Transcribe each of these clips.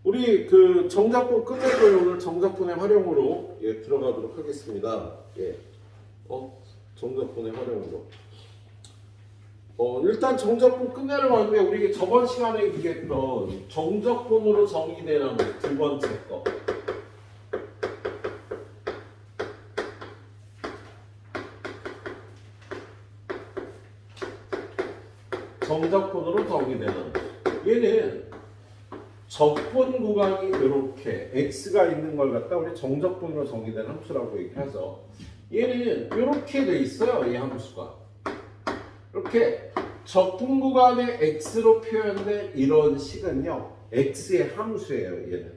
우리 그 정작분 끝내고요. 오늘 정작분의 활용으로 들어가도록 하겠습니다. 정작분의 활용으로. 일단 정적분 끝내려고 하는데 우리 저번 시간에 얘기했던 정적분으로 정의되는 두 번째 거. 정적분으로 정의되는 얘는 적분 구간이 이렇게 x가 있는 걸 갖다 우리 정적분으로 정의된 함수라고 얘기하죠. 얘는 이렇게 돼 있어요. 이 함수가. 이렇게 적분 구간의 x로 표현된 이런 식은요. x의 함수예요. 얘는.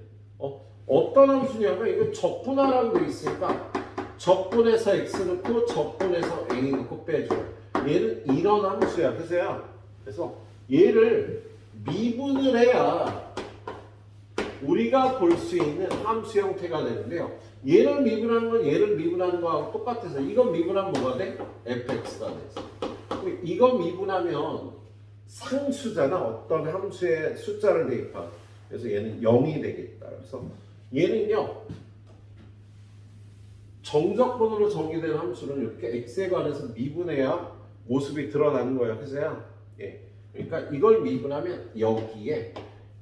어떤 함수냐면 이거 적분하라고 돼 있으니까 적분에서 x 넣고 적분에서 a 넣고 빼줘요. 얘는 이런 함수야. 그래서 얘를 미분을 해야 우리가 볼 수 있는 함수 형태가 되는데요. 얘를 미분하는 건 얘를 미분하는 거하고 똑같아서 이건 미분하면 뭐가 돼? fx가 되죠. 이거 미분하면 상수잖아. 어떤 함수의 숫자를 대입한. 그래서 얘는 0이 되겠다. 그래서 얘는요. 정적분으로 정의된 함수는 이렇게 x에 관해서 미분해야 모습이 드러나는 거예요. 그래서요. 그러니까 이걸 미분하면 여기에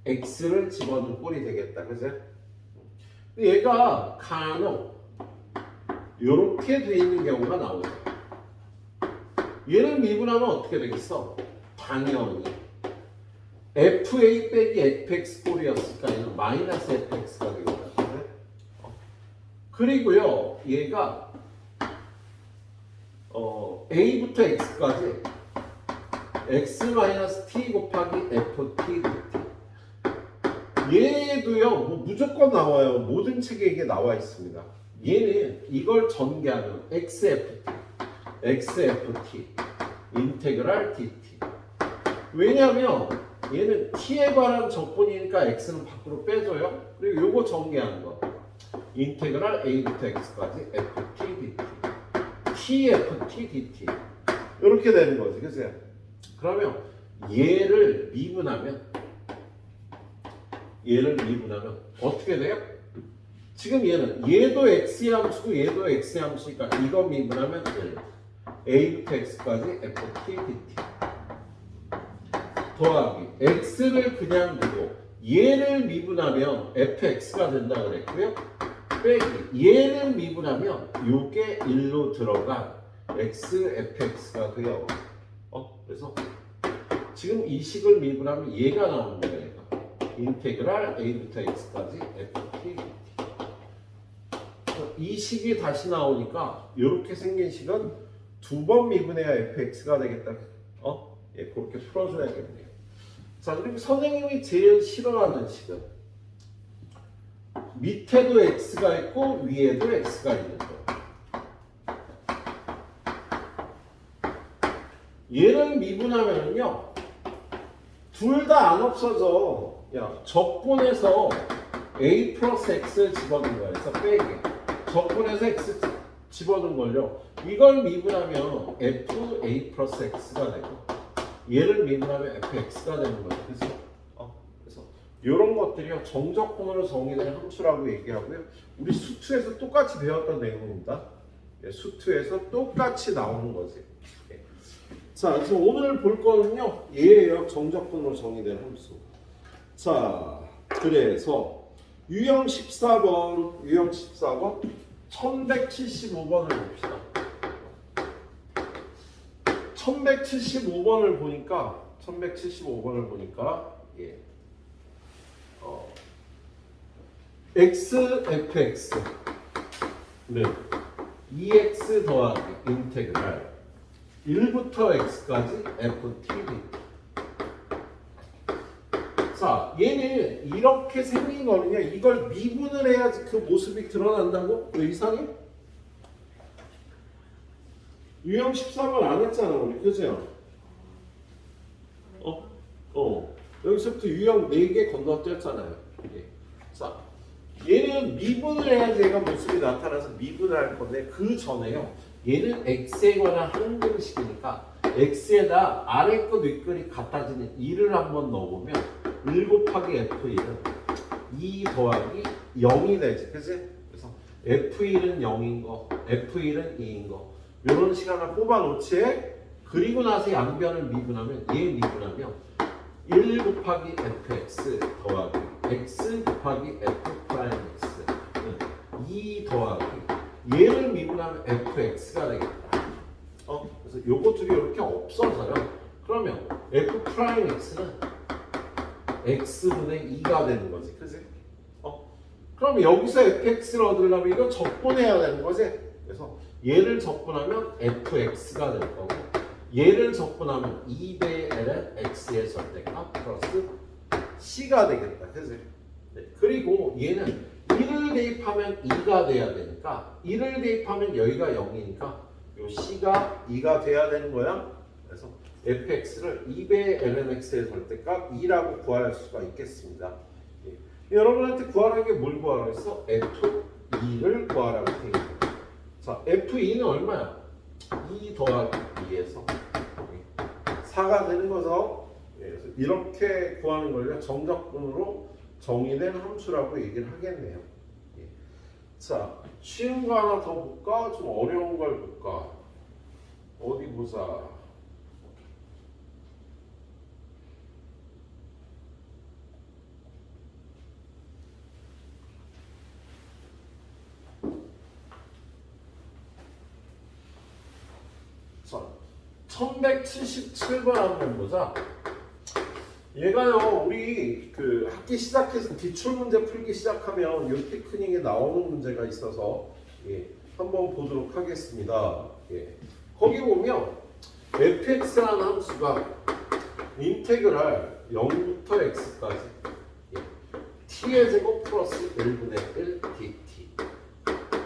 x를 집어넣은 꼴이 되겠다. 그죠? 얘가 간혹 이렇게 돼 있는 경우가 나오죠. 얘를 미분하면 어떻게 되겠어? 당연히 fa 빼기 fx 꼴이었으니까 얘는 마이너스 fx가 되겠다. 그리고요 얘가 a부터 x까지 x 마이너스 t 곱하기 ft dt 얘도요 뭐 무조건 나와요. 모든 책에 이게 나와 있습니다. 얘는 이걸 전개하면 xft 인테그랄 dt. 왜냐하면 얘는 t에 관한 적분이니까 x는 밖으로 빼줘요. 그리고 요거 전개하는 거 인테그랄 a부터 x까지 ft dt tft dt 이렇게 되는 거지. 그죠? 그러면 얘를 미분하면 어떻게 돼요? 지금 얘도 x의 함수고 얘도 x의 함수니까 이거 미분하면 1 a부터 x까지 ft dt 더하기 x를 그냥 두고 얘를 미분하면 fx가 된다 그랬고요. 빼기 얘를 미분하면 요게 1로 들어간 x fx가 돼요. 그래서 지금 이 식을 미분하면 얘가 나오는 거예요. 인테그랄 a부터 x까지 ft dt. 이 식이 다시 나오니까 이렇게 생긴 식은 두 번 미분해야 fx가 되겠다. 그렇게 풀어줘야겠네요. 자, 그리고 선생님이 제일 싫어하는 식은 밑에도 x가 있고 위에도 x가 있는 거. 얘를 미분하면요 둘 다 안 없어져. 적분해서 a 플러스 x를 집어넣은 거야. 그래서 빼기 적분해서 x 집어넣은 걸요. 이걸 미분하면 f a 플러스 x가 되고 얘를 미분하면 fx가 되는 거예요. 그래서 이런 것들이요 정적분으로 정의된 함수라고 얘기하고요. 우리 수투에서 똑같이 배웠던 내용입니다. 수투에서 똑같이 나오는 거지. 자, 그래서 오늘 볼 거는요 얘예요. 정적분으로 정의된 함수. 자, 그래서 유형 14번 1175번을 봅시다. 1175번을 보니까 xfx 네 2x 더하기 인테그랄 1부터 x까지 ft dt. 자, 얘는 이렇게 생긴 거는요. 이걸 미분을 해야지 그 모습이 드러난다고? 왜 이상해? 유형 13번 안 했잖아, 우리. 그죠? 여기서부터 유형 4개 건너뛰었잖아요. 자, 얘는 미분을 해야지 얘가 모습이 나타나서 미분을 할 건데 그 전에요. 얘는 x에 관한 항등식이니까 x에다 아래 거 윗글이 같아지는 2를 한번 넣어보면 1 곱하기 f1은 2 더하기 0이 되지. 그치? 그래서 F1은 0인 거, F1은 2인 거. 이런 식 하나 뽑아 놓지. 그리고 나서 양변을 미분하면, 얘 미분하면 1 곱하기 fx 더하기 x 곱하기 f 프라임 x는 2 더하기 얘를 미분하면 fx가 되겠다. 그래서 요거 두 개 이렇게 없어서요. 그러면 f 프라임 x는 x분의 2가 되는 거지. 그지? 그럼 여기서 fx를 얻으려면 이거 적분해야 되는 거지. 그래서 얘를 적분하면 fx가 될 거고 얘를 적분하면 2배 ln x의 절대값 플러스 c가 되겠다. 그지? 네. 그리고 얘는 1을 대입하면 2가 돼야 되니까 1을 대입하면 여기가 0이니까 요 c가 2가 돼야 되는 거야. 그래서 fx를 2배 ln x의 절대값 2라고 구할 수가 있겠습니다. 예. 여러분한테 구하라는 게 뭘 구하라고 했어? f2를 구하라고 돼 있는 거야. 자, f2는 얼마야? 2 더하기 2에서 4가 되는 거죠. 그래서 이렇게 구하는 걸 정적분으로 정의된 함수라고 얘기를 하겠네요. 자, 쉬운 거 하나 더 볼까? 좀 어려운 걸 볼까? 어디 보자. 자, 1177번 한번 보자. 얘가요, 우리 그 학기 시작해서 기출문제 풀기 시작하면 요 테크닉에 나오는 문제가 있어서 한번 보도록 하겠습니다. 거기 보면 fx라는 함수가 인테그랄 0부터 x까지 t의 제곱 플러스 1분의 1 dt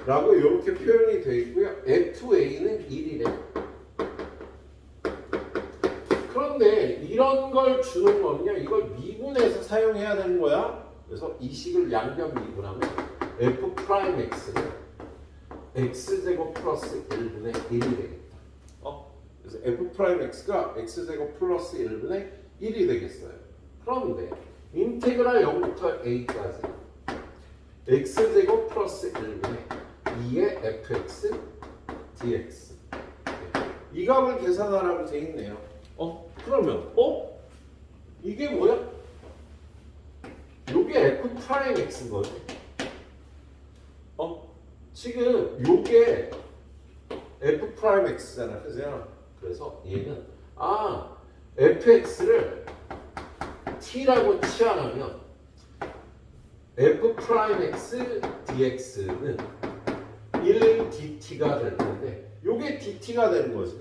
라고 이렇게 표현이 되어 있고요. fa는 1이래. 그런데 이런 걸 주는 거는요, 이걸 미분해서 사용해야 되는 거야. 그래서 이 식을 양변 미분하면 f 프라임 x는 x제곱 플러스 1분의 1이 되겠다. 그래서 f 프라임 x가 x제곱 플러스 1분의 1이 되겠어요. 그런데 인테그랄 0부터 a까지 x제곱 플러스 1분의 2의 fx dx 이 값을 계산하라고 되어 있네요. 그러면 이게 뭐야? 요게 f 프라임 x인 거지. 지금 요게 f 프라임 x잖아. 그래서 얘는 fx를 t라고 치환하면 f 프라임 x dx는 1 dt가 될 텐데 요게 dt가 되는 거지.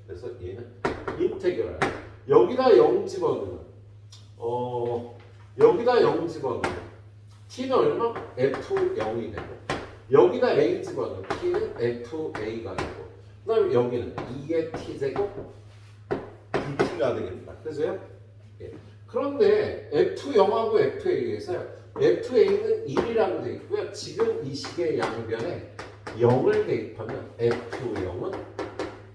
그래서 얘는 인테그랄 여기다 0 집어넣으면 여기다 0 집어넣으면 t는 얼마? f0이 되고 여기다 a 집어넣으면 t는 fa가 되고 그 다음에 여기는 2의 t제곱 dt가 되겠다. 그래서요? 그런데 f0하고 fa에서 fa는 1이라고 되어 있고요. 지금 이 식의 양변에 0을 대입하면 f0은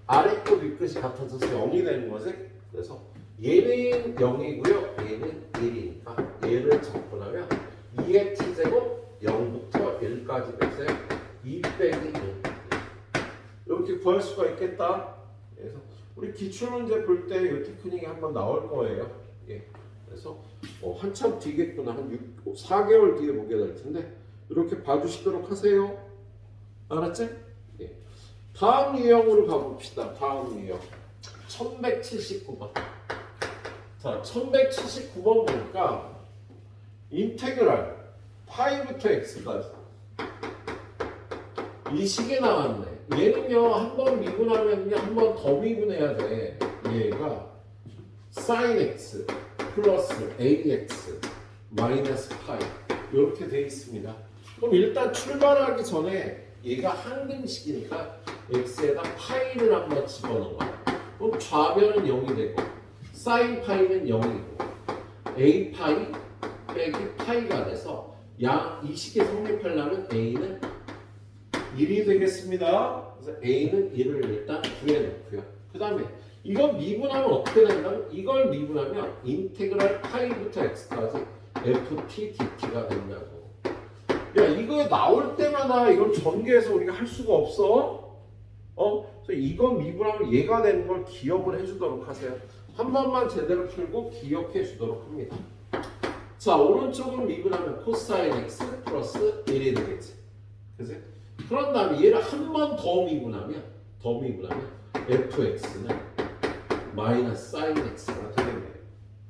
아래끝 윗끝이 같아져서 0이 되는 거지. 그래서 얘는 0이고요. 얘는 1이니까 얘를 적분하면 2의 t제곱 0부터 1까지 돼서 2 빼기 1 이렇게 구할 수가 있겠다. 그래서 우리 기출문제 볼 때 이 테크닉이 한번 나올 거예요. 그래서 한참 뒤겠구나. 한 4개월 뒤에 보게 될 텐데 이렇게 봐주시도록 하세요. 알았지? 다음 유형으로 가봅시다. 다음 유형 1179번. 자, 1179번 보니까 인테그랄 파이부터 x까지 이 식이 나왔네. 얘는요, 한 번 미분하면요, 한 번 더 미분해야 돼. 얘가 sin x 플러스 ax 마이너스 파이 이렇게 돼 있습니다. 그럼 일단 출발하기 전에 얘가 항등식이니까 x에다 파이를 한번 집어넣어. 그럼 좌변은 0이 되고 sin 파이는 0이고 a 파이 빼기 파이가 돼서 이 식이 성립하려면 a는 1이 되겠습니다. 그래서 a는 1을 일단 구해놓고요. 그 다음에 이거 미분하면 어떻게 된다면 이걸 미분하면 인테그랄 파이부터 x까지 ft dt가 됐냐고. 야, 이거 나올 때마다 이걸 전개해서 우리가 할 수가 없어. 그래서 이거 미분하면 얘가 되는 걸 기억을 해주도록 하세요. 한 번만 제대로 풀고 기억해 주도록 합니다. 자, 오른쪽은 미분하면 코사인 x 플러스 1이 되겠지. 그치? 그런 다음에 얘를 한 번 더 미분하면 fx는 마이너스 사인 x가 되겠네요.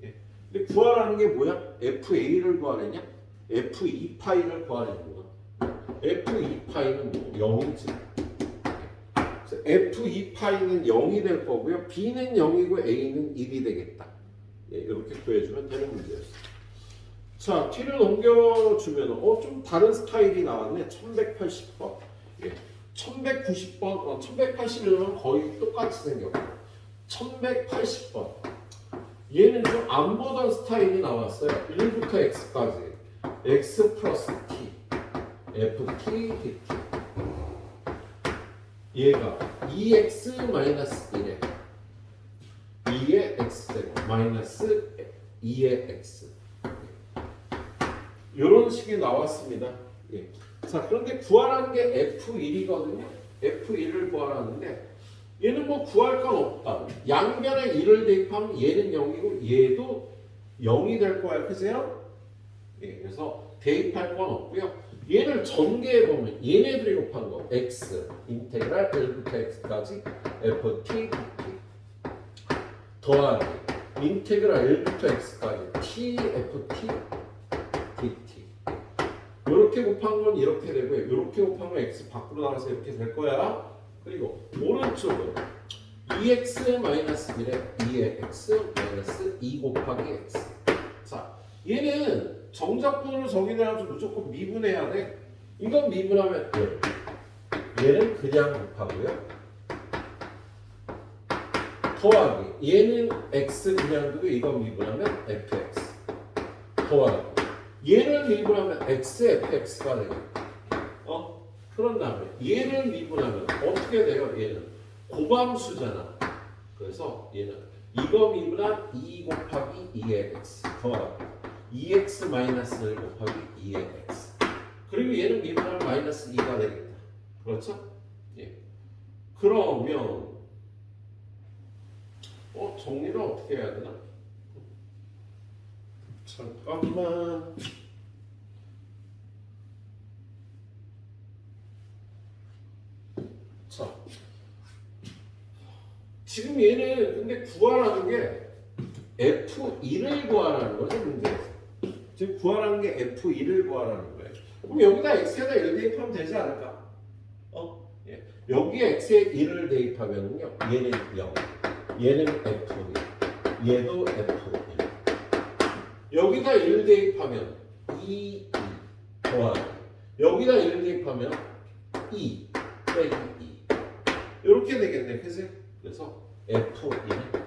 예. 근데 구하라는 게 뭐야? fa를 구하느냐? f2파이를 구하려는 거야. f2파이는 뭐 0이지. f2파이는 0이 될 거고요. b는 0이고 a는 1이 되겠다. 예, 이렇게 구해주면 되는 문제였어. 자, t를 넘겨주면 좀 다른 스타일이 나왔네. 1180번. 예, 1190번, 1181번 거의 똑같이 생겼고 1180번. 얘는 좀 안 보던 스타일이 나왔어요. 1부터 x까지. x 플러스 t, ft dt. 얘가 2x 마이너스 1에 2의 x제곱 마이너스 2의 x. 이런 식이 나왔습니다. 예. 자, 그런데 구하라는 게 F1이거든요. F1을 구하라는데 얘는 뭐 구할 건 없다. 양변에 1을 대입하면 얘는 0이고 얘도 0이 될 거야. 그죠? 예, 그래서 대입할 건 없고요. 얘를 전개해 보면 얘네들이 곱한 거 x 인테그랄 1부터 x까지 ft dt 더하기 인테그랄 1부터 x까지 t ft dt. 이렇게 곱한 건 이렇게 되고요. 이렇게 곱한 건 x 밖으로 나가서 이렇게 될 거야. 그리고 오른쪽은 2x 마이너스 1에 2의 x 마이너스 2 곱하기 x. 자, 얘는 정적분으로 정의되면서 무조건 미분해야 돼. 이건 미분하면 얘는 그냥 곱하고요. 더하기 얘는 x 그냥 두고 이건 미분하면 fx 더하기 얘를 미분하면 x fx가 되겠다. 그런 다음에 얘를 미분하면 어떻게 돼요? 얘는 고함수잖아. 그래서 얘는 이거 미분한 2 곱하기 2의 x 더하기 2x 마이너스 1 곱하기 2의 x. 그리고 얘는 미분하면 마이너스 2가 되겠다. 그렇죠? 예. 그러면 정리를 어떻게 해야 되나? 잠깐만. 자, 지금 얘는 근데 구하라는 게 F1을 구하라는 거죠, 문제에서. 지금 구하라는 게 F1을 구하라는 거예요. 그럼 여기다 X에다 1 대입하면 되지 않을까? 예. 여기에 X에 1을 대입하면요, 얘는 0, 얘는 F1, 얘도 F1. 여기다 1 대입하면 2, 2 더하기 여기다 1 대입하면 2 빼기 2 이렇게 되겠네. 그치? 그래서 F1은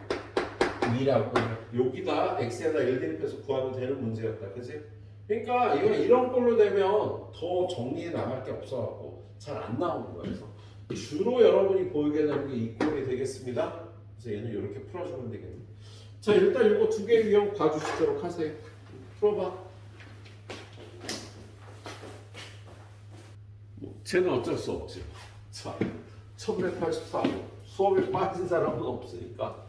2라고 여기다 X에다 1 대입해서 구하면 되는 문제였다. 그치? 그러니까 이거 이런 꼴로 되면 더 정리해 나갈 게 없어갖고 잘 안 나오는 거예요. 그래서 주로 여러분이 보이게 되는 게 이 꼴이 되겠습니다. 그래서 얘는 이렇게 풀어주면 되겠네. 자, 일단 이거 두 개 유형 봐주시도록 하세요. 풀어봐. 쟤는 어쩔 수 없지. 자, 1184번. 수업에 빠진 사람은 없으니까.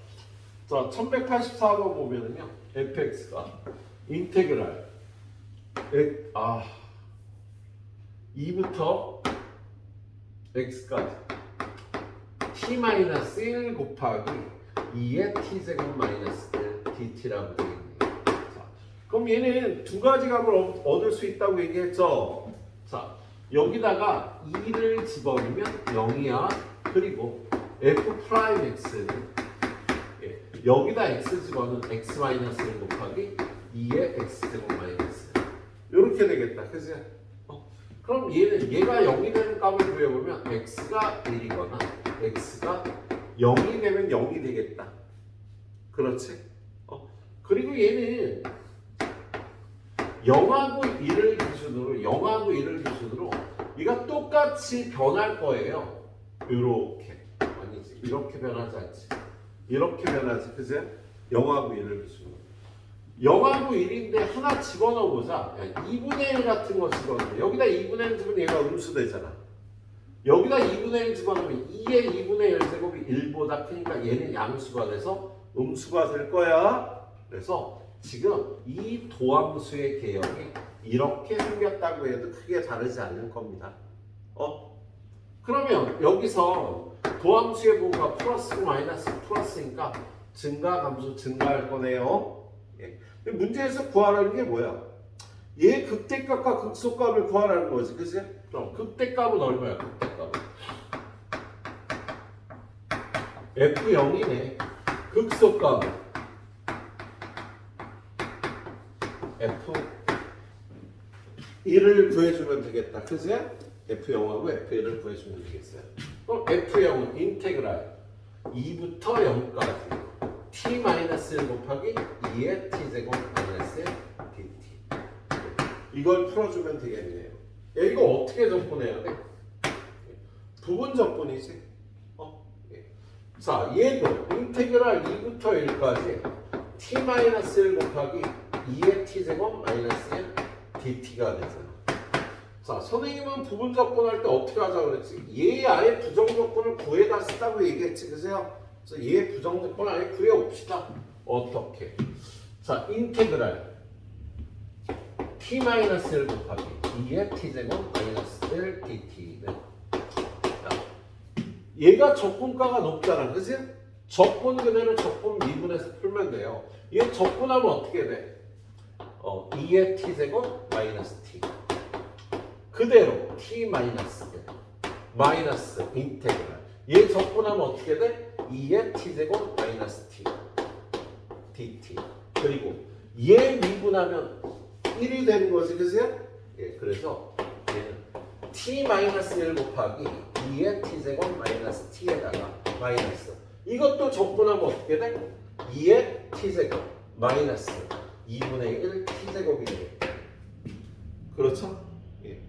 자, 1184번 보면은요, fx가 인테그랄 2부터 x까지 t-1 곱하기 2의 t제곱 마이너스 1 dt라고 되어 있네요. 자, 그럼 얘는 두 가지 값을 얻을 수 있다고 얘기했죠. 자, 여기다가 2를 집어넣으면 0이야. 그리고 f'x는 여기다 x 집어넣으면 x 마이너스 1 곱하기 2의 x제곱 마이너스 1 이렇게 되겠다. 그치? 그럼 얘가 0이 되는 값을 구해보면 x가 1이거나 x가 0이 되면 0이 되겠다. 그렇지? 그리고 얘는 0하고 1을 기준으로 얘가 똑같이 변할 거예요. 이렇게. 아니지. 이렇게 변하지 않지. 이렇게 변하지. 그치? 0하고 1을 기준으로. 0하고 1인데 하나 집어넣어보자. 2분의 1 같은 거 집어넣으면 여기다 2분의 1 집으면 얘가 음수되잖아. 여기다 2분의 1 집어넣으면 2의 2분의 1 제곱이 1보다 크니까 얘는 양수가 돼서 음수가 될 거야. 그래서 지금 이 도함수의 개형이 이렇게 생겼다고 해도 크게 다르지 않을 겁니다. 그러면 여기서 도함수의 부호가 플러스고 마이너스 플러스니까 증가 감소 증가할 거네요. 예. 문제에서 구하라는 게 뭐야? 얘 극대값과 극소값을 구하라는 거지, 그치? 그럼 극대값은 얼마야? 극대값은 F0이네. 극소값은 F1을 구해주면 되겠다, 그치? F0하고 F1을 구해주면 되겠어요. 그럼 F0은 인테그랄 2부터 0까지 t-1 곱하기 2의 t제곱 마이너스 dt. 이걸 풀어주면 되겠네요. 야, 이거 어떻게 접근해야 돼? 부분 접근이지. 예. 자, 얘도 인테그랄 2부터 1까지 t-1 곱하기 2의 t제곱 마이너스 dt가 되잖아. 자, 선생님은 부분 접근할 때 어떻게 하자고 그랬지? 얘 아예 부정 접근을 구해다 쓰다고 얘기했지, 그죠? 그래서 얘 부정 접근을 아예 구해봅시다. 어떻게? 자, 인테그랄 t-1 곱하기 2의 t제곱 마이너스 1 dt는 얘가 적분가가 높잖아, 그지? 적분 그대로 적분 미분해서 풀면 돼요. 얘 적분하면 어떻게 돼? 2의 t제곱 마이너스 t 그대로 t 마이너스 마이너스 인테그랄 얘 적분하면 어떻게 돼? 2의 t제곱 마이너스 t dt 그리고 얘 미분하면 1이 되는 거지, 그죠? 예, 그래서 얘는 t 마이너스 1 곱하기 2의 t제곱 마이너스 t에다가 마이너스 이것도 적분하면 어떻게 돼? 2의 t제곱 마이너스 2분의 1 t제곱이 되겠다. 그렇죠? 예.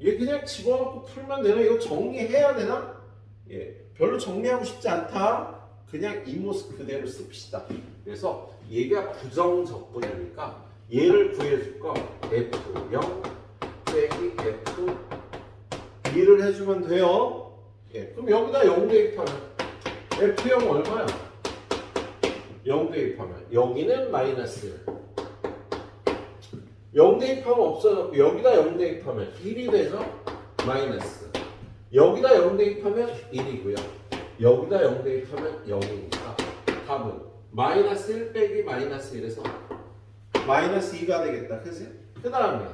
얘 그냥 집어넣고 풀면 되나? 이거 정리해야 되나? 예. 별로 정리하고 싶지 않다. 그냥 이 모습 그대로 씁시다. 그래서 얘가 부정 적분이니까 얘를 구해줄 거 F0 빼기 F2를 해주면 돼요. 예. 그럼 여기다 0 대입하면 F0 얼마야? 0 대입하면 여기는 마이너스 0 대입하면 없어졌고 여기다 0 대입하면 1이 되죠? 마이너스 여기다 0 대입하면 1이고요 여기다 0 대입하면 0이니까 답은 마이너스 1 빼기 마이너스 1에서 마이너스 2가 되겠다, 그치? 그 다음에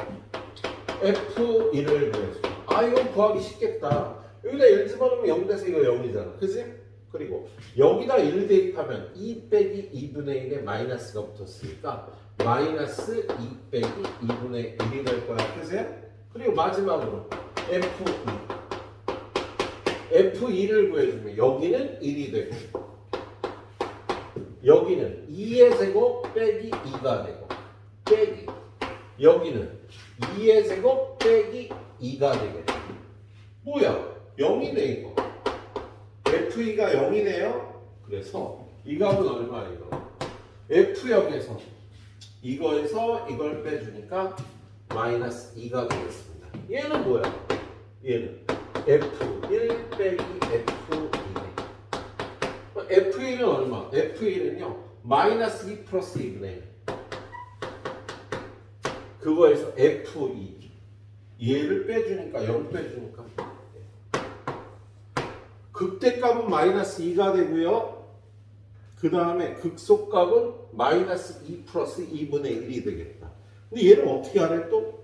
F1을 구해줘. 이거 구하기 쉽겠다. 여기다 1 집어넣으면 0 돼서 이거 0이잖아, 그치? 그리고 여기다 1 대입하면 2 빼기 2분의 1에 마이너스가 붙었으니까 마이너스 2 빼기 2분의 1이 될 거야, 그치? 그리고 마지막으로 F2를 구해주면 여기는 1이 되고 여기는 2의 제곱 빼기 2가 되고 빼기 여기는 2의 제곱 빼기 2가 되겠다. 뭐야? 0이네 이거. F2가 0이네요. 그래서 이 값은 얼마예요? F역에서 이거에서 이걸 빼주니까 마이너스 2가 되겠습니다. 얘는 뭐야? 얘는 F1 빼기 F2네. F1은 얼마? F1은요 마이너스 2 플러스 2분의 1 그거에서 F2 얘를 빼주니까 0 빼주니까 극대값은 마이너스 2가 되고요 그 다음에 극소값은 마이너스 2 플러스 2분의 1이 되겠다. 근데 얘를 어떻게 하래 또?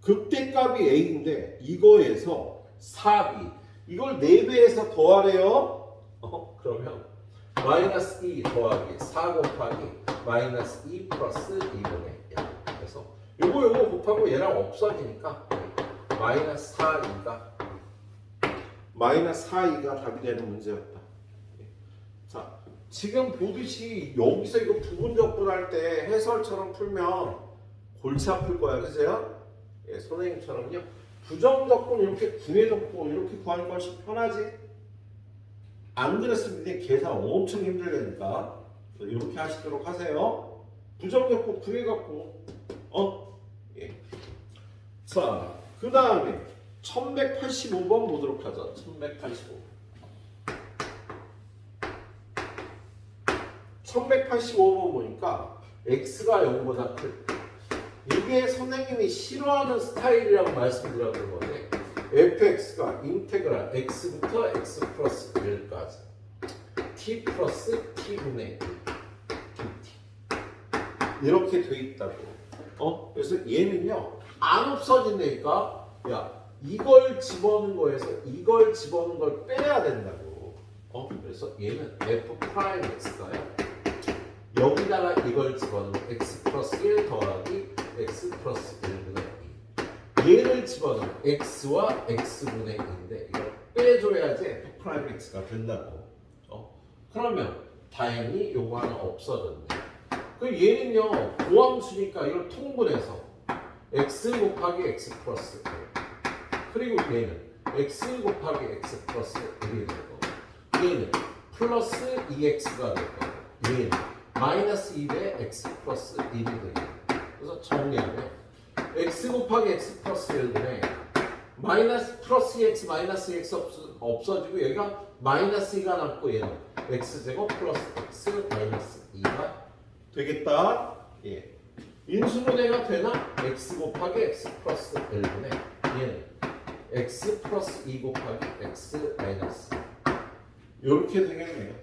극대값이 A인데 이거에서 4B 이걸 4배에서 더하래요. 그러면 마이너스 2 더하기 4 곱하기 마이너스 2 플러스 2분의 1 그래서 요거 곱하고 얘랑 없어지니까 마이너스 4E가 답이 되는 문제였다. 자, 지금 보듯이 여기서 이거 부분 적분할 때 해설처럼 풀면 골치 아플 거야, 그죠? 예, 선생님처럼요. 부정 적분 이렇게 구해놓고 이렇게 구하는 것이 편하지? 안 그랬으면 이제 계산 엄청 힘들다니까. 이렇게 하시도록 하세요. 부정적분 구해갖고 예. 자, 그 다음에 1185번 보도록 하죠. 1185. 1185번 보니까 x가 0보다 클 때. 이게 선생님이 싫어하는 스타일이라고 말씀드렸던 건데 fx가 인테그랄 x부터 x 플러스 1까지 t 플러스 t분의 1 dt 이렇게 돼 있다고. 그래서 얘는요 안 없어진다니까. 야, 이걸 집어넣은 거에서 이걸 집어넣은 걸 빼야 된다고. 그래서 얘는 f 프라임 x가요. 여기다가 이걸 집어넣으면 x 플러스 1 더하기 x 플러스 1분의 2. 얘를 집어넣으면 x와 x분의 2인데 이걸 빼줘야지 f 프라임 x가 된다고. 그러면 다행히 요거 하나 없어졌네. 그 얘는요 고함수니까 이걸 통분해서 x 곱하기 x 플러스 1 그리고 얘는 x 곱하기 x 플러스 1이 되고 얘는 플러스 2x가 되고 얘는 마이너스 2배 x 플러스 1이 되고. 그래서 정리하면 x 곱하기 x 플러스 1분의 마이너스 플러스 2x 마이너스 2x 없어지고 여기가 마이너스 2가 남고 얘는 x제곱 플러스 x 마이너스 2가 되겠다. 예. 인수분해가 되나? x 곱하기 x 플러스 1분의 얘는 x 플러스 2 곱하기 x 마이너스 이렇게 되겠네요.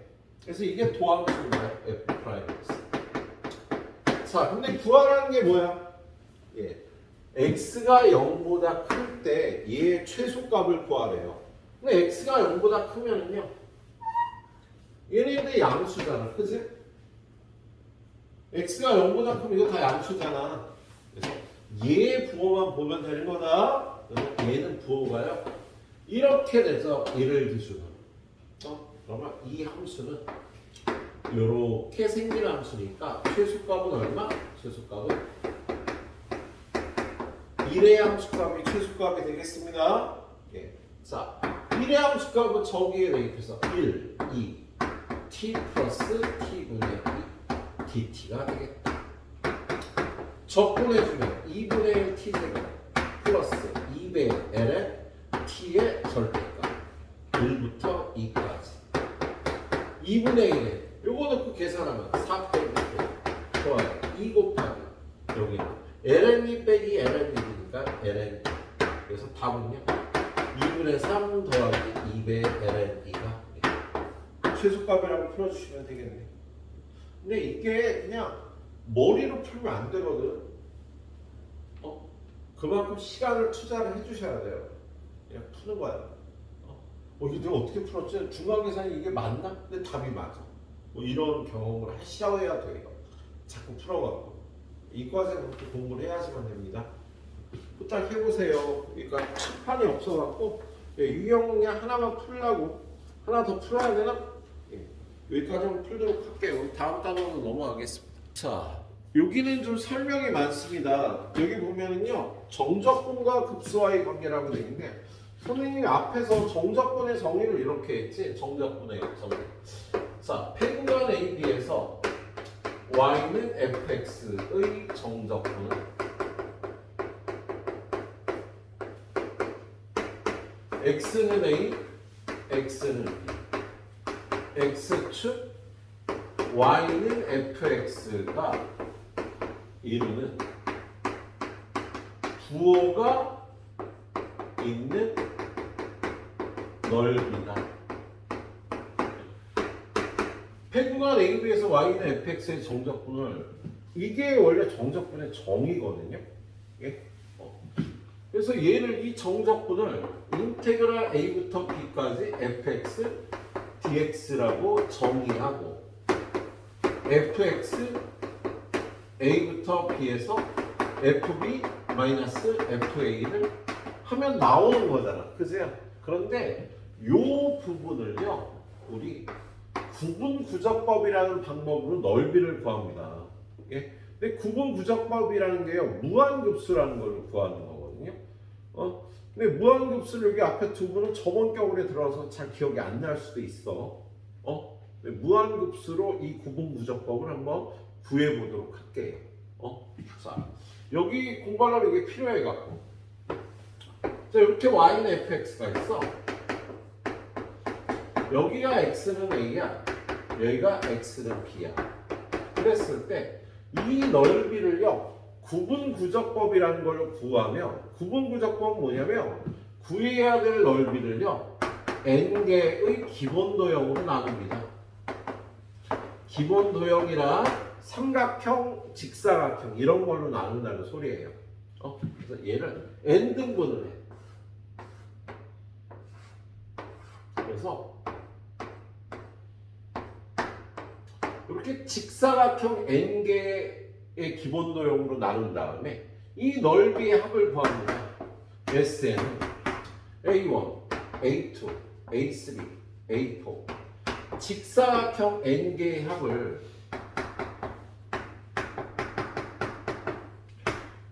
그래서 이게 도함수입니다. f 프라임 x. 자, 근데 구하라는 게 뭐야? 예. x가 0보다 클 때 얘의 최소값을 구하래요. 근데 x가 0보다 크면은요. 얘네들 양수잖아. 그치? x가 0보다 크면 이거 다 양수잖아. 그래서 얘 부호만 보면 되는 거다. 그래서 얘는 부호가요. 이렇게 돼서 얘를 기준으로. 그러면 이 함수는 이렇게 생긴 함수니까 최소값은 얼마? 최소값은 1의 함수값이 최소값이 되겠습니다. 예. 자, 1의 함수값은 저기에 대입해서 1, 2, t 플러스 t분의 2 dt가 되겠다. 적분해주면 2분의 1 t제곱 플러스 2배의 ln t의 절대값 1부터 2까지 2분의 1에 요거 넣고 계산하면 4 빼기 1 더하기 2 곱하기 여기는 ln2 빼기 ln2니까 ln2 그래서 답은요 2분의 3 더하기 2배의 ln2가 최소값이라고 풀어주시면 되겠네. 근데 이게 그냥 머리로 풀면 안 되거든. 그만큼 시간을 투자를 해주셔야 돼요. 그냥 푸는 거야. 이게 내가 어떻게 풀었지? 중간계산이 이게 맞나? 근데 답이 맞아. 뭐 이런 경험을 하셔야 돼요. 자꾸 풀어갖고. 이과에서 그렇게 공부를 해야지만 됩니다. 부탁 해보세요. 그러니까 칠판이 없어갖고 유형 그냥 하나만 풀라고. 하나 더 풀어야 되나? 여기까지만 풀도록 할게요. 다음 단어로 넘어가겠습니다. 자, 여기는 좀 설명이 많습니다. 여기 보면은요, 정적분과 급수와의 관계라고 되어 있는데, 선생님이 앞에서 정적분의 정의를 이렇게 했지. 정적분의 정의. 자, 폐구간 AB에서 y는 fx의 정적분은 x는 a, x는 b. x축 y는 fx가 이루는 부호가 있는 넓이다. 폐구간 AB에서 y는 fx의 정적분을 이게 원래 정적분의 정의거든요. 예? 그래서 얘를 이 정적분을 인테그랄 a부터 b까지 fx dx라고 정의하고 fx a부터 b에서 fb 마이너스 fa를 하면 나오는 거잖아. 그죠? 그런데 요 부분을요 우리 구분구적법이라는 방법으로 넓이를 구합니다. 예? 근데 구분구적법이라는 게요 무한급수라는 걸 구하는 거거든요. 근데 무한급수를 여기 앞에 두 분은 저번 겨울에 들어서 잘 기억이 안 날 수도 있어. 무한급수로 이 구분구조법을 한번 구해보도록 할게요. 자, 여기 공부하려면 이게 필요해갖고. 자, 이렇게 y는 fx가 있어. 여기가 x는 a야. 여기가 x는 b야. 그랬을 때 이 넓이를요, 구분구조법이라는 걸로 구하면, 구분구조법은 뭐냐면 구해야 될 넓이를요 n개의 기본도형으로 나눕니다. 기본도형이라 삼각형, 직사각형 이런 걸로 나눈다는 소리예요. 그래서 얘를 n등분을 해. 그래서 이렇게 직사각형 n개의 기본도형으로 나눈 다음에 이 넓이의 합을 구합니다. Sn은 A1, A2, A3, A4 직사각형 n개의 합을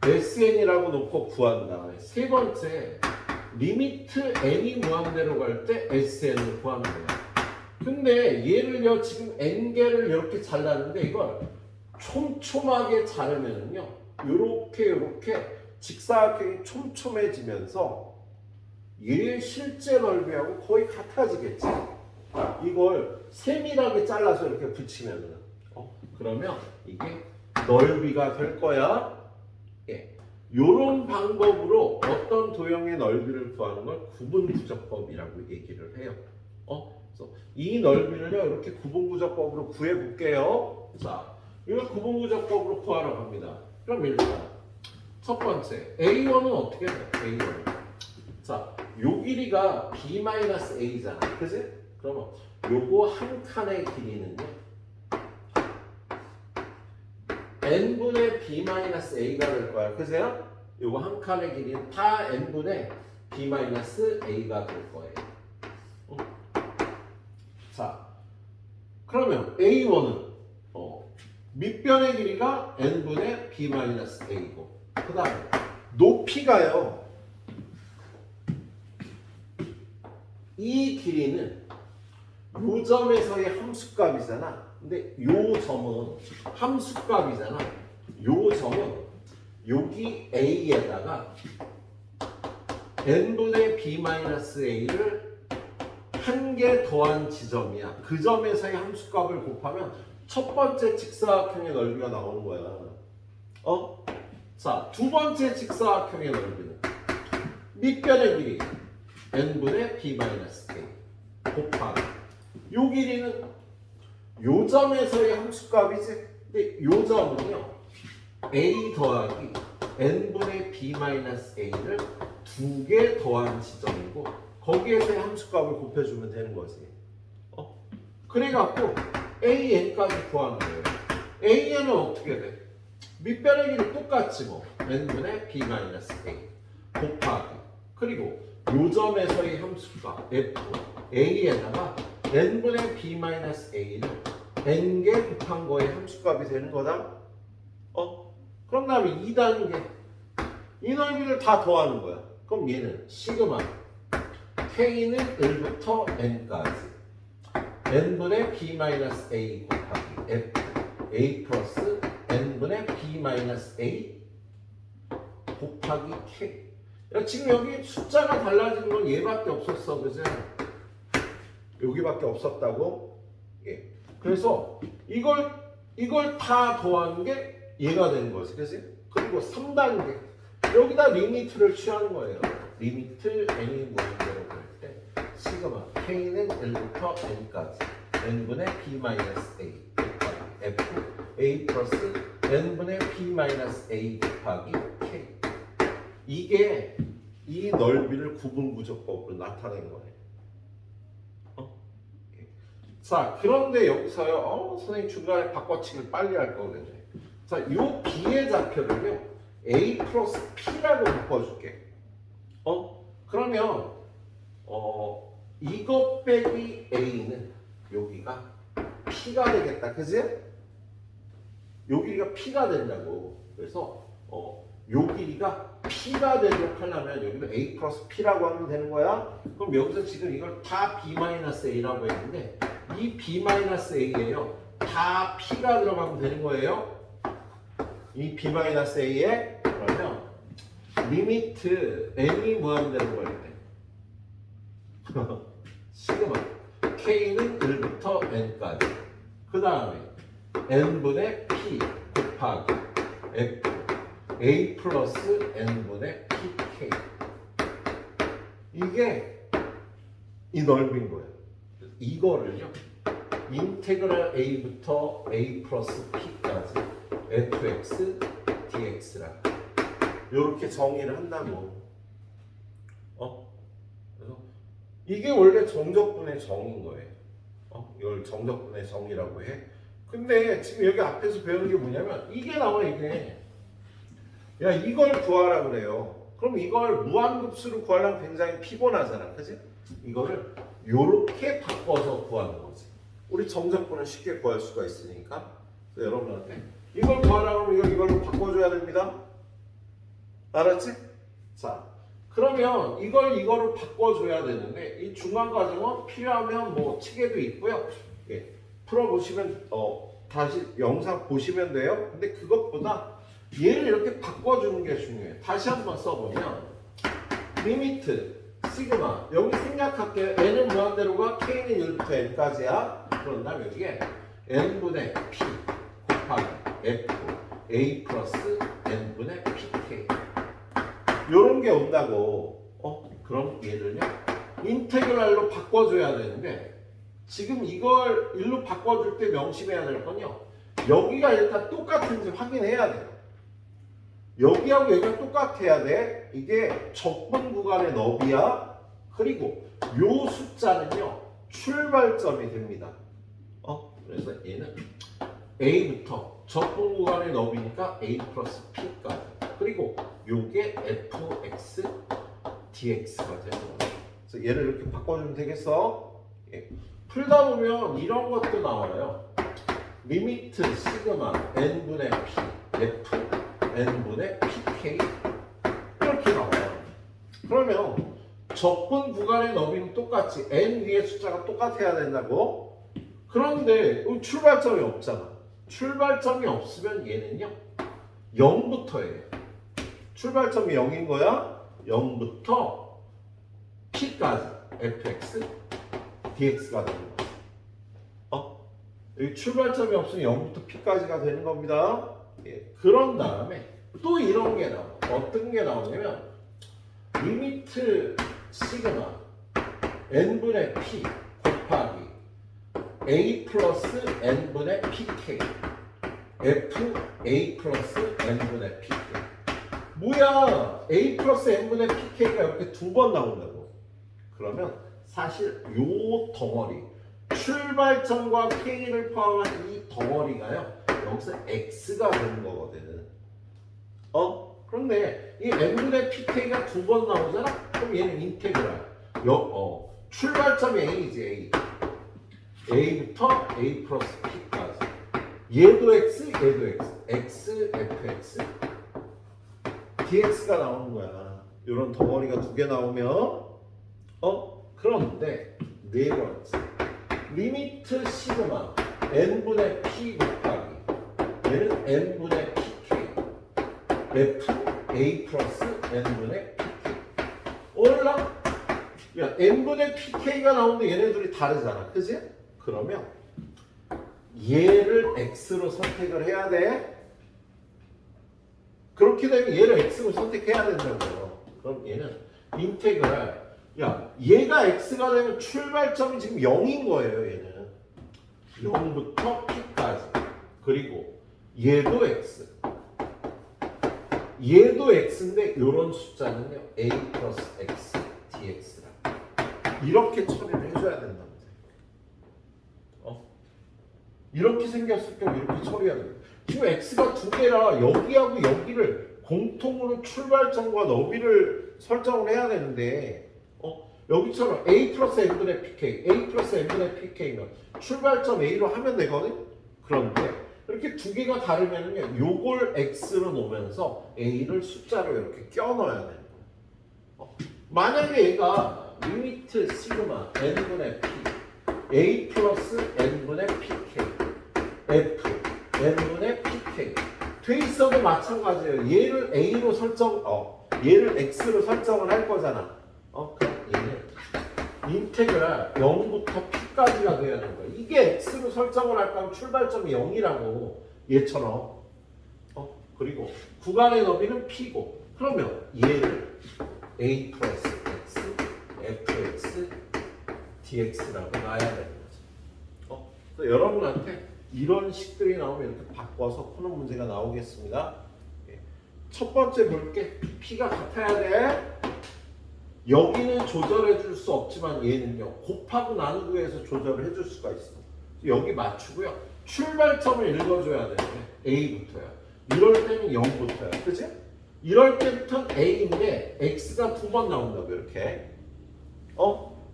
Sn이라고 놓고 구한 다음에 세 번째 리미트 n이 무한대로 갈 때 Sn을 구하는 거예요. 근데 얘를요 지금 n개를 이렇게 잘랐는데 이걸 촘촘하게 자르면은요 요렇게 직사각형이 촘촘해지면서 얘의 실제 넓이하고 거의 같아지겠지. 이걸 세밀하게 잘라서 이렇게 붙이면은 그러면 이게 넓이가 될 거야. 요런 방법으로 어떤 도형의 넓이를 구하는 걸 구분구조법이라고 얘기를 해요. 그래서 이 넓이를요 이렇게 구분구조법으로 구해 볼게요. 자, 이걸 구분구조법으로 구하러 갑니다. 그럼 일단 첫 번째 A1은 어떻게 돼? A1. 자, 요 길이가 B-A잖아. 그지? 그러면 요거 한 칸의 길이는요 n분의 B-A가 될 거야. 그죠? 요거 한 칸의 길이는 다 n분의 B-A가 될 거예요. 자, 그러면 A1은 밑변의 길이가 n분의 B-A고 그 다음에 높이가요 이 길이는 요 점에서의 함수값이잖아. 근데 요 점은 함수값이잖아. 요 점은 여기 A에다가 n분의 B-A를 한 개 더한 지점이야. 그 점에서의 함수값을 곱하면 첫 번째 직사각형의 넓이가 나오는 거야. 자, 두 번째 직사각형의 넓이는 밑변의 길이 n분의 B-A 곱하기 요 길이는 요 점에서의 함수값이지. 근데 요 점은요 A 더하기 n분의 B-A를 두 개 더한 지점이고 거기에서의 함수값을 곱해주면 되는 거지. 그래갖고 AN까지 구하는 거예요. AN은 어떻게 돼? 밑변의 길이 똑같지 뭐. n분의 B-A 곱하기 그리고 요 점에서의 함수값 F A에다가 n분의 B-A를 n개 곱한 거의 함수값이 되는 거다. 그럼 다음에 2단계 이 넓이를 다 더하는 거야. 그럼 얘는 시그마 K는 1부터 n까지 n분의 B-A 곱하기 F A 플러스 n분의 B-A 곱하기 K. 지금 여기 숫자가 달라지는 건 얘밖에 없었어. 그죠? 여기밖에 없었다고. 그래서 이걸 다 더하는 게 얘가 되는 거지. 그치? 그리고 3단계 여기다 리미트를 취하는 거예요. 리미트 n이 무한대로 갈 때 시그마 K는 1부터 n까지 n분의 B-A 곱하기 F A 플러스 n분의 B-A 곱하기 K. 이게 이 넓이를 구분구조법으로 나타낸 거예요. 자, 그런데 여기서요, 선생님 중간에 바꿔치기를 빨리 할 거거든요. 자, 요 B의 좌표를요, A 플러스 P라고 바꿔줄게. 그러면, 이것 빼기 A는 여기가 P가 되겠다. 그지? 요 길이가 P가 된다고. 그래서, 요 길이가 P가 되도록 하려면 여기도 A 플러스 P라고 하면 되는 거야. 그럼 여기서 지금 이걸 다 B-A라고 했는데 이 b-a예요. 다 p가 들어가면 되는 거예요. 이 b-a에 그러면 리미트 n이 무한대로 갈 때 시그마 k는 1부터 n까지 그 다음에 n분의 p 곱하기 f a 플러스 n분의 pk 이게 이 넓인 거예요. 이거를요 인테그랄 a부터 a 플러스 p까지 fx dx라 이렇게 정의를 한다고. 그래서 이게 원래 정적분의 정인 거예요. 이걸 정적분의 정이라고 해. 근데 지금 여기 앞에서 배우는 게 뭐냐면 이게 나와 이게. 야 이걸 구하라 그래요. 그럼 이걸 무한급수로 구하려면 굉장히 피곤하잖아, 그지? 이거를 요렇게 바꿔서 구하는 거지. 우리 정적분을 쉽게 구할 수가 있으니까. 그래서 여러분한테 이걸 구하라 그러면 이걸로 바꿔줘야 됩니다. 알았지? 자, 그러면 이거로 바꿔줘야 되는데 이 중간 과정은 필요하면 뭐 책에도 있고요. 예, 풀어보시면 다시 영상 보시면 돼요. 근데 그것보다 얘를 이렇게 바꿔주는 게 중요해요. 다시 한번 써보면 리미트 시그마 여기 생략할게요. n은 무한대로가 k는 1부터 n까지야. 그런 다음에 여기에 n분의 p 곱하기 f a 플러스 n분의 pk 요런 게 온다고. 그럼 얘를요 인테그랄로 바꿔줘야 되는데 지금 이걸 일로 바꿔줄 때 명심해야 될 건요 여기가 일단 똑같은지 확인해야 돼요. 여기하고 여기가 똑같아야 돼. 이게 적분 구간의 너비야. 그리고 요 숫자는요 출발점이 됩니다. 그래서 얘는 a부터 적분 구간의 너비니까 a 플러스 p까지 그리고 요게 fx dx가 되는 거예요. 그래서 얘를 이렇게 바꿔주면 되겠어. 예. 풀다 보면 이런 것도 나와요. 리미트 시그마 n분의 p f n분의 pk 이렇게 나와요. 그러면 적분 구간의 너비는 똑같이 n 위의 숫자가 똑같아야 된다고. 그런데 출발점이 없잖아. 출발점이 없으면 얘는요 0부터예요. 출발점이 0인 거야. 0부터 p까지 fx dx가 되는 거야. 여기 출발점이 없으면 0부터 p까지가 되는 겁니다. 예. 그런 다음에 또 이런 게 나와. 어떤 게 나오냐면 리미트 시그마 n분의 p 곱하기 a 플러스 n분의 pk f a 플러스 n분의 pk 뭐야 a 플러스 n분의 pk가 이렇게 두 번 나온다고. 그러면 사실 요 덩어리 출발점과 k를 포함한 이 덩어리가요 여기서 x가 되는 거거든. 그런데 이 n분의 pk가 두 번 나오잖아. 그럼 얘는 인테그랄. 출발점이 a이지 a. a부터 a 플러스 p까지. 얘도 x, 얘도 x. x, fx, dx가 나오는 거야. 이런 덩어리가 두 개 나오면 그런데 네 번째 리미트 시그마 n분의 p 곱하기 얘는 n분의 pk f a 플러스 n분의 pk 올라? 야 n분의 pk가 나오는데 얘네들이 다르잖아, 그지? 그러면 얘를 x로 선택을 해야 돼. 그렇게 되면 얘를 x로 선택해야 된다고요. 그럼 얘는 인테그랄. 야 얘가 x가 되면 출발점이 지금 0인 거예요. 얘는 0부터 p까지. 그리고 얘도 x. 얘도 x인데 이런 숫자는요 a 플러스 x dx라. 이렇게 처리를 해줘야 된답니다. 이렇게 생겼을 경우 이렇게 처리해야 돼요. 지금 x가 두 개라 여기하고 여기를 공통으로 출발점과 너비를 설정을 해야 되는데 여기처럼 a 플러스 n분의 pk, a 플러스 n분의 pk면 출발점 a로 하면 되거든? 그런데 이렇게 두 개가 다르면요 요걸 x로 놓으면서 a를 숫자로 이렇게 껴 넣어야 되는 거예요. 만약에 얘가 리미트 시그마 n분의 p A 플러스 n분의 pk f n분의 pk 돼 있어도 마찬가지예요. 얘를 a로 얘를 x로 설정을 할 거잖아. 그럼 얘는 인테그랄 0부터 p까지가 돼야 하는 거야. 이게 x로 설정을 할 거면 출발점이 0이라고 얘처럼. 그리고 구간의 너비는 p고 그러면 얘를 a 플러스 x fx dx라고 놔야 되는 거죠. 그래서 여러분한테 이런 식들이 나오면 이렇게 바꿔서 푸는 문제가 나오겠습니다. 첫 번째 볼게. p가 같아야 돼. 여기는 조절해 줄 수 없지만 얘는요. 곱하고 나누기에서 조절을 해줄 수가 있어. 여기 맞추고요. 출발점을 읽어줘야 되는데 A부터야. 이럴 때는 0부터야. 그치? 이럴 때부터는 A인데 X가 두 번 나온다고 이렇게.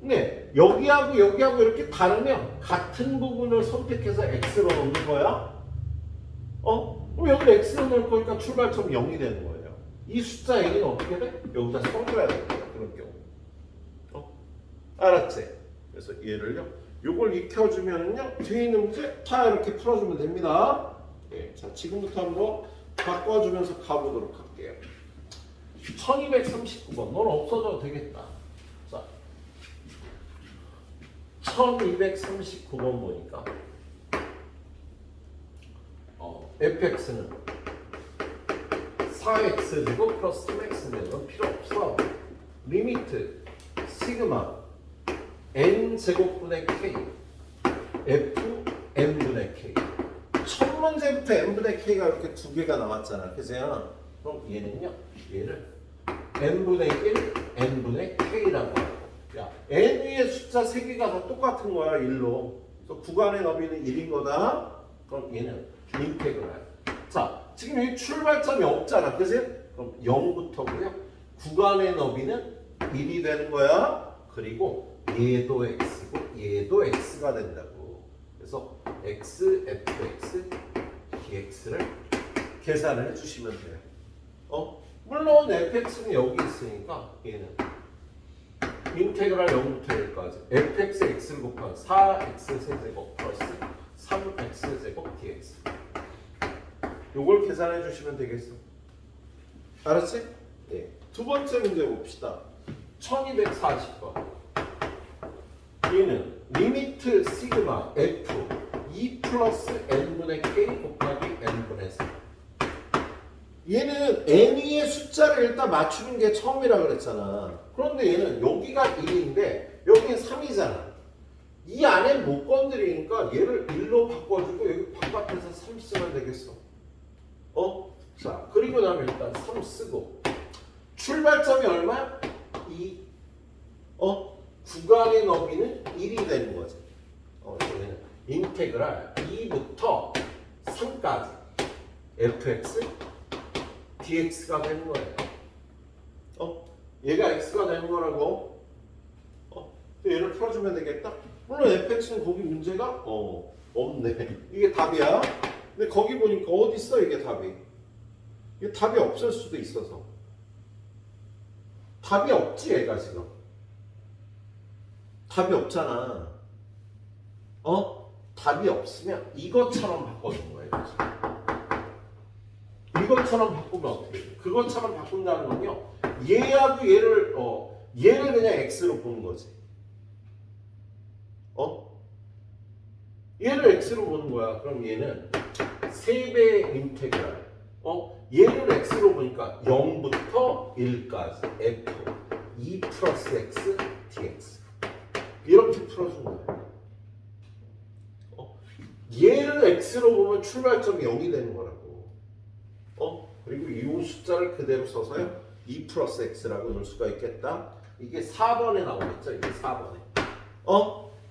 근데 여기하고 여기하고 이렇게 다르면 같은 부분을 선택해서 X로 넣는 거야. 그럼 여기 X로 넣을 거니까 출발점 0이 되는 거예요. 이 숫자 A는 어떻게 돼? 여기다 써줘야 되는 거야. 그런 경우. 알았지? 그래서 얘를요. 요걸 익혀주면은요. 뒤에 있는 문제 다 이렇게 풀어주면 됩니다. 자, 지금부터 한번 바꿔주면서 가보도록 할게요. 1239번. 넌 없어져도 되겠다. 자, 1239번 보니까 fx는 4x제곱 플러스 3x면 필요 없어. 리미트 시그마 n제곱분의 k f n분의 k 첫 문제부터 n분의 k가 이렇게 두 개가 나왔잖아. 그죠? 그럼 얘는요. 얘를 n분의 1 n분의 k라고 하고 야, n 위에 숫자 3개가 다 똑같은 거야. 1로. 그래서 구간의 너비는 1인 거다. 그럼 얘는 인테그랄. 자, 지금 여기 출발점이 없잖아. 그지? 그럼 0부터고요. 구간의 너비는 1이 되는 거야. 그리고 얘도 x고 얘도 x가 된다고. 그래서 x, fx, dx를 계산을 해주시면 돼요. 물론 fx는 여기 있으니까 얘는 인테그랄 0부터 1까지 fx, x를 곱한 4x 세제곱 플러스 3x 제곱 dx 요걸 계산해 주시면 되겠어. 알았지? 네. 두 번째 문제 봅시다. 1240번. 얘는 리미트 시그마 f 2 플러스 n분의 k 곱하기 n분의 3. 얘는 n 위의 숫자를 일단 맞추는 게 처음이라 그랬잖아. 그런데 얘는 여기가 1인데 여기는 3이잖아. 이 안에 못 건드리니까 얘를 1로 바꿔주고 여기 바깥에서 3 쓰면 되겠어. 자, 그리고 나면 일단 3 쓰고 출발점이 얼마야? 2. 구간의 너비는 1이 되는 거지. 얘는 인테그랄 2부터 3까지 fx dx가 되는 거예요. 얘가 x가 되는 거라고. 얘를 풀어주면 되겠다. 물론 fx는 거기 문제가 없네. 이게 답이야. 근데 거기 보니까 어디 있어 이게 답이? 이게 답이 없을 수도 있어서. 답이 없지 얘가 지금. 답이 없잖아. 답이 없으면 이것처럼 바꿔준 거예요. 이것처럼 바꾸면 어떻게 돼? 그것처럼 바꾼다는 건요. 얘하고 얘를 그냥 x로 보는 거지. 얘를 x로 보는 거야. 그럼 얘는 3배의 인테그랄. 얘를 x로 보니까 0부터 1까지 f 2 플러스 x dx 이렇게 풀어준 거야. 얘를 x로 보면 출발점이 0이 되는 거라고. 그리고 이 숫자를 그대로 써서요. 2 플러스 x라고 넣을 수가 있겠다. 이게 4번에 나오겠죠. 이게 4번에.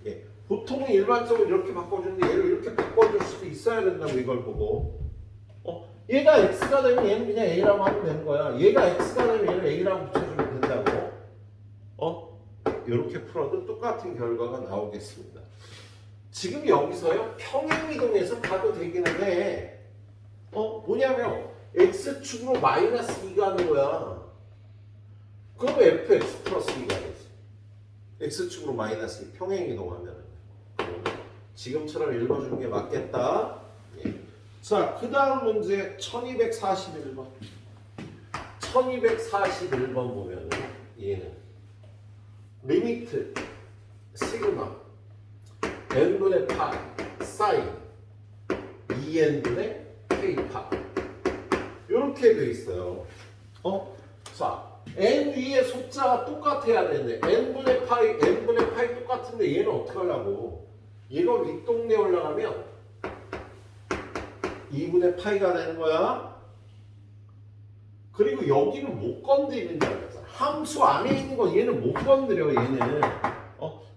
예. 보통은 일반적으로 이렇게 바꿔주는데 얘를 이렇게 바꿔줄 수도 있어야 된다고 이걸 보고. 얘가 x가 되면 얘는 그냥 a라고 하면 되는 거야. 얘가 x가 되면 얘를 a라고 붙여주면 된다고. 이렇게 풀어도 똑같은 결과가 나오겠습니다. 지금 여기서요. 평행이동해서 가도 되기는 해. 뭐냐면 x축으로 마이너스 2가 하는 거야. 그럼 fx 플러스 2가 되지. x축으로 마이너스 2 평행이동하면. 지금처럼 읽어주는 게 맞겠다. 예. 자, 그 다음 문제 1241번. 1241번 보면은 얘는 리미트 시그마 n분의 파이 사인 2n분의 k파 이렇게 돼 있어요. 자, n 위에 숫자가 똑같아야 되는데 n분의 파이 똑같은데 얘는 어떻게 하려고? 얘가 윗동네 올라가면 2분의 파이가 되는 거야. 그리고 여기는 못 건드리는 줄 알았어. 함수 안에 있는 건 얘는 못 건드려. 얘는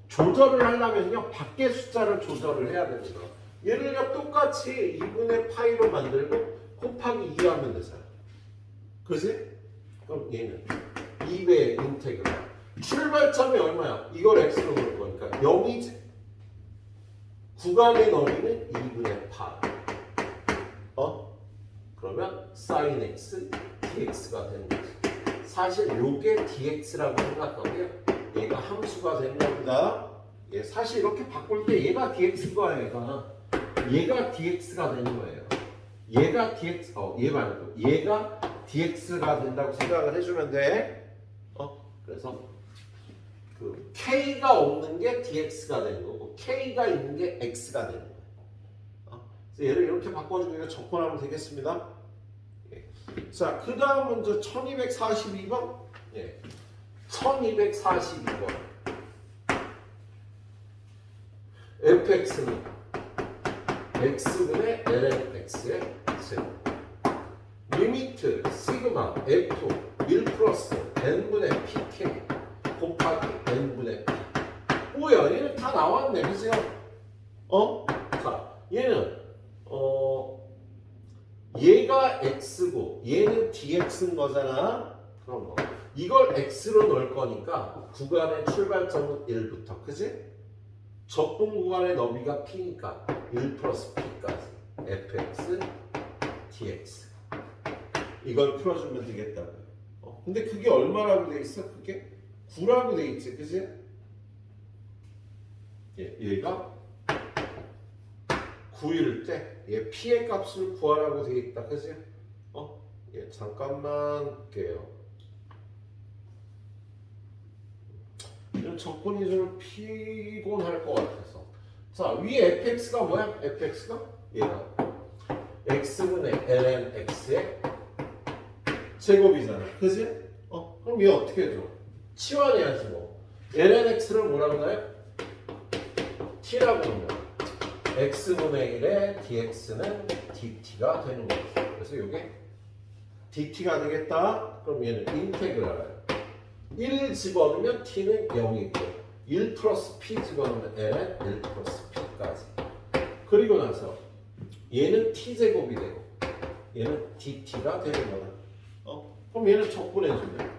조절을 하려면요 밖에 숫자를 조절을 해야 됩니다. 얘를요 똑같이 2분의 파이로 만들고 곱하기 2 하면 되잖아. 그지? 그럼 얘는 2배의 인테그랄. 출발점이 얼마야? 이걸 x로 볼 거니까 0이지. 구간의 너비는 2분의 파이. 그러면 sin x dx가 되는 거지. 사실 요게 dx라고 생각하고요. 얘가 함수가 되는 겁니다. 예, 사실 이렇게 바꿀 때 얘가 dx가 얘가 dx가 되는 거예요. 얘가 dx, 얘 말고 얘가 dx가 된다고 생각을 해주면 돼. 그래서 그 k가 없는 게 dx가 되는 거고 k가 있는 게 x가 되는 거예요. 그래서 얘를 이렇게 바꿔주면 접근하면 되겠습니다. 예. 자, 그 다음 문제 1242번. 예. 1242번. fx는 x분의 lnx의 제곱. 리미트 시그마 f 1 플러스 n분의 pk 곱하기 n분의 p. 뭐야? 얘는 다 나왔네, 그죠? 자, 얘는 얘가 x고 얘는 dx인 거잖아. 그럼 뭐 이걸 x로 넣을 거니까 구간의 출발점은 1부터, 그지? 적분 구간의 너비가 p니까 1 플러스 p까지 fx dx 이걸 풀어주면 되겠다고요. 근데 그게 얼마라고 돼 있어? 그게 9라고 돼 있지, 그지? 얘가 9일 때 얘 p의 값을 구하라고 돼 있다, 그지? 예, 잠깐만 볼게요. 접근이 좀 피곤할 것 같아서. 자, 위에 fx가 뭐야? fx가 얘가 x분의 lnx의 제곱이잖아, 그지? 그럼 얘 어떻게 해줘? 치환해야지 뭐. lnx를 뭐라고 나요? t라고 합니다. x분의 1의 dx는 dt가 되는 거죠. 그래서 이게 dt가 되겠다. 그럼 얘는 인테그랄 1 집어넣으면 t는 0이고 1 플러스 p 집어넣으면 n은 1 플러스 p까지. 그리고 나서 얘는 t제곱이 되고 얘는 dt가 되는 거다. 그럼 얘는 적분해주면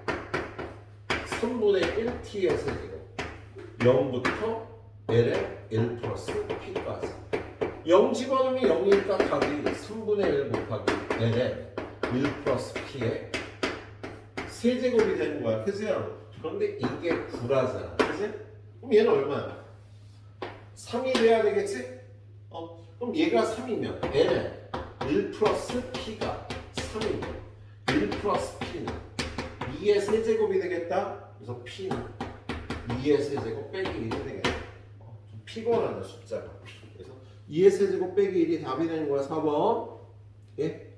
3분의 1 t의 세제곱 0부터 l의 1 플러스 p까지. 0 집어넣으면 0이니까 답이 3분의 1 곱하기 l의 1 플러스 p의 세제곱이 되는 거야, 그죠? 그런데 이게 9라잖아, 그지? 그럼 얘는 얼마야? 3이 돼야 되겠지? 그럼 얘가 3이면 n은 1 플러스 p가 3이면 1 플러스 p는 2의 세제곱이 되겠다? 그래서 p는 2의 세제곱 빼기 1이 되겠다. 좀 피곤하다, 숫자가. 그래서 2의 세제곱 빼기 1이 답이 되는 거야, 4번. 예?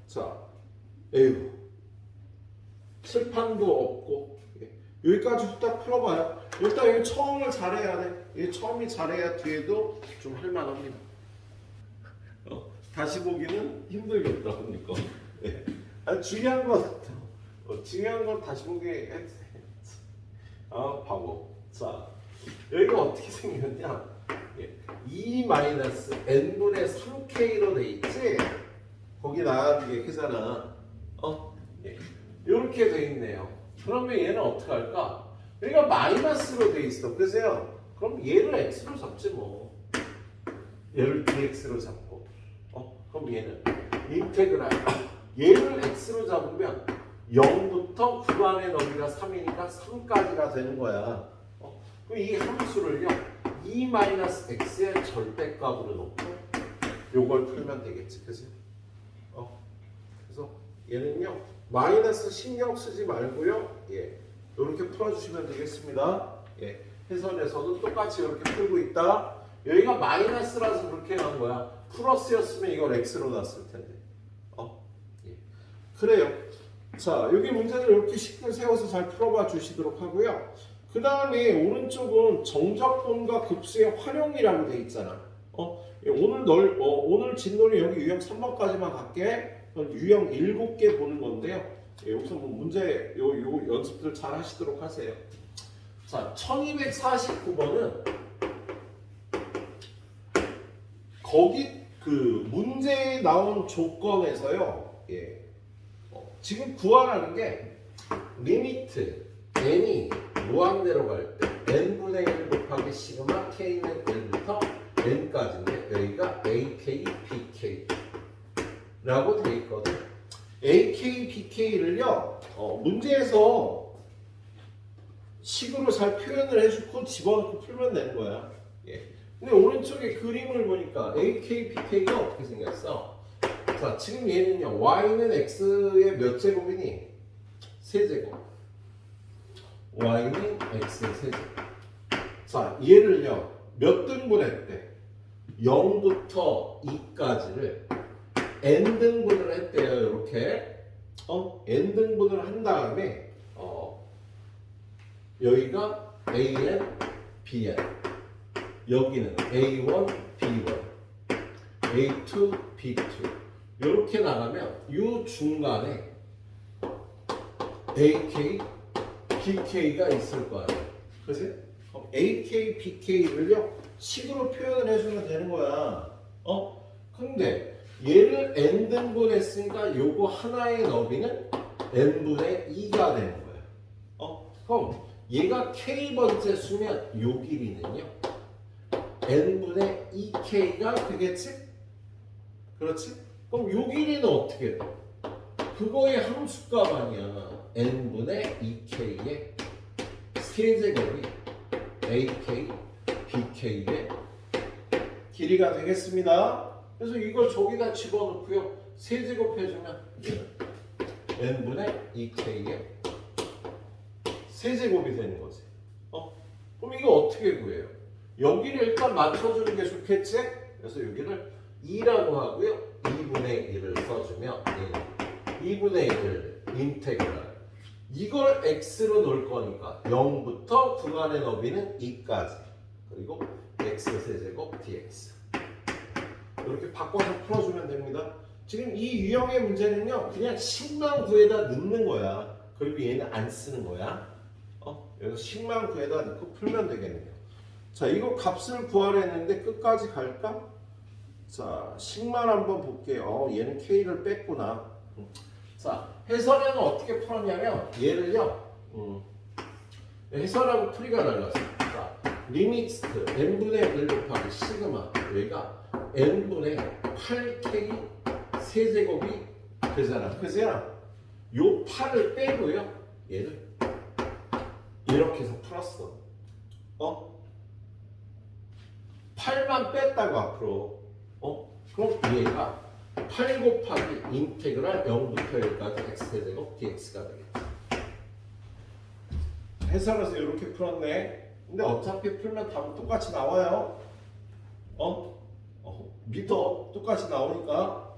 자, 에휴. 칠판도 없고. 예. 여기까지 딱 풀어봐요. 일단 여기 처음을 잘해야 돼. 이 처음이 잘해야 뒤에도 좀 할만합니다. 다시 보기는 힘들겠다, 그러니까. 예. 중요한 건 다시 보기 해야지. 바보. 자, 여기가 어떻게 생겼냐? 예. 2-n분의 3k로 돼 있지? 거기 나가는 게 크잖아. 예. 이렇게 돼 있네요. 그러면 얘는 어떻게 할까? 여기가 마이너스로 돼 있어, 그죠? 그럼 얘를 x로 잡지 뭐. 얘를 dx로 잡고. 그럼 얘는 인테그랄. 얘를 x로 잡으면 0부터 구간의 너비가 3이니까 3까지가 되는 거야. 그럼 이 함수를요 2-x의 절대값으로 놓고 요걸 풀면 되겠지, 그지? 그래서 얘는요 마이너스 신경 쓰지 말고요, 예, 이렇게 풀어주시면 되겠습니다. 예, 해설에서도 똑같이 이렇게 풀고 있다. 여기가 마이너스라서 그렇게 한 거야. 플러스였으면 이걸 x로 놨을 텐데. 예. 그래요. 자, 여기 문제를 이렇게 식을 세워서 잘 풀어봐 주시도록 하고요. 그 다음에 오른쪽은 정적분과 급수의 활용이라고 돼 있잖아. 오늘 진도는 여기 유형 3번까지만 갈게. 유형 7개 보는 건데요. 예, 여기서 뭐 문제 요 연습들 잘 하시도록 하세요. 자, 1249번은 거기 그 문제에 나온 조건에서요. 예. 지금 구하라는 게 리미트 n이 무한대로 갈 때 n분의 1 곱하기 시그마 k는 1부터 n까지인데 여기가 ak, bk 라고 돼 있거든. ak, bk를요 문제에서 식으로 잘 표현을 해주고 집어넣고 풀면 되는 거야. 예. 근데 오른쪽에 그림을 보니까 AK, BK가 어떻게 생겼어? 자, 지금 얘는요, Y는 X의 몇 제곱이니? 세제곱. Y는 X의 세제곱. 자, 얘를요, 몇 등분했대? 0부터 2까지를 N등분을 했대요, 이렇게. N등분을 한 다음에, 여기가 AN, BN. 여기는 A1, B1, A2, B2 이렇게 나가면 이 중간에 AK, BK가 있을 거예요. 그치? AK, BK를요 식으로 표현을 해주면 되는 거야. 근데 얘를 N등분 했으니까 요거 하나의 너비는 N분의 2가 되는 거야. 그럼 얘가 K번째 수면 요 길이는요 n분의 2k가 되겠지? 그렇지? 그럼 요 길이는 어떻게 돼? 그거의 함수값 아니야. n분의 2k의 세제곱이 ak, bk의 길이가 되겠습니다. 그래서 이걸 저기다 집어넣고요. 세제곱 해주면 n분의 2k의 세제곱이 되는 거지. 그럼 이거 어떻게 구해요? 여기를 일단 맞춰주는 게 좋겠지? 그래서 여기를 2라고 하고요. 2분의 1을 써주면 2분의 1 인테그랄. 이걸 x로 놓을 거니까 0부터 구간의 너비는 2까지. 그리고 x세제곱 dx. 이렇게 바꿔서 풀어주면 됩니다. 지금 이 유형의 문제는요. 그냥 식만 구에다 넣는 거야. 그리고 얘는 안 쓰는 거야. 여기서 식만 구에다 넣고 풀면 되겠네요. 자, 이거 값을 구하려 했는데 끝까지 갈까? 자, 식만 한번 볼게요. 얘는 K를 뺐구나. 자, 해설에는 어떻게 풀었냐면 얘를요. 해설하고 풀이가 달랐어. 자, 리미트 n분의 1 곱하기 시그마 여기가 n분의 8K 세제곱이 되잖아. 그래서 요 8을 빼고요. 얘를 이렇게 해서 풀었어. 8만 뺐다고 앞으로. 그럼 얘가 8 곱하기 인테그랄 0부터 1까지 x세제곱 dx가 되겠다. 해설에서 이렇게 풀었네. 근데 어차피 풀면 답은 똑같이 나와요. 믿어. 똑같이 나오니까.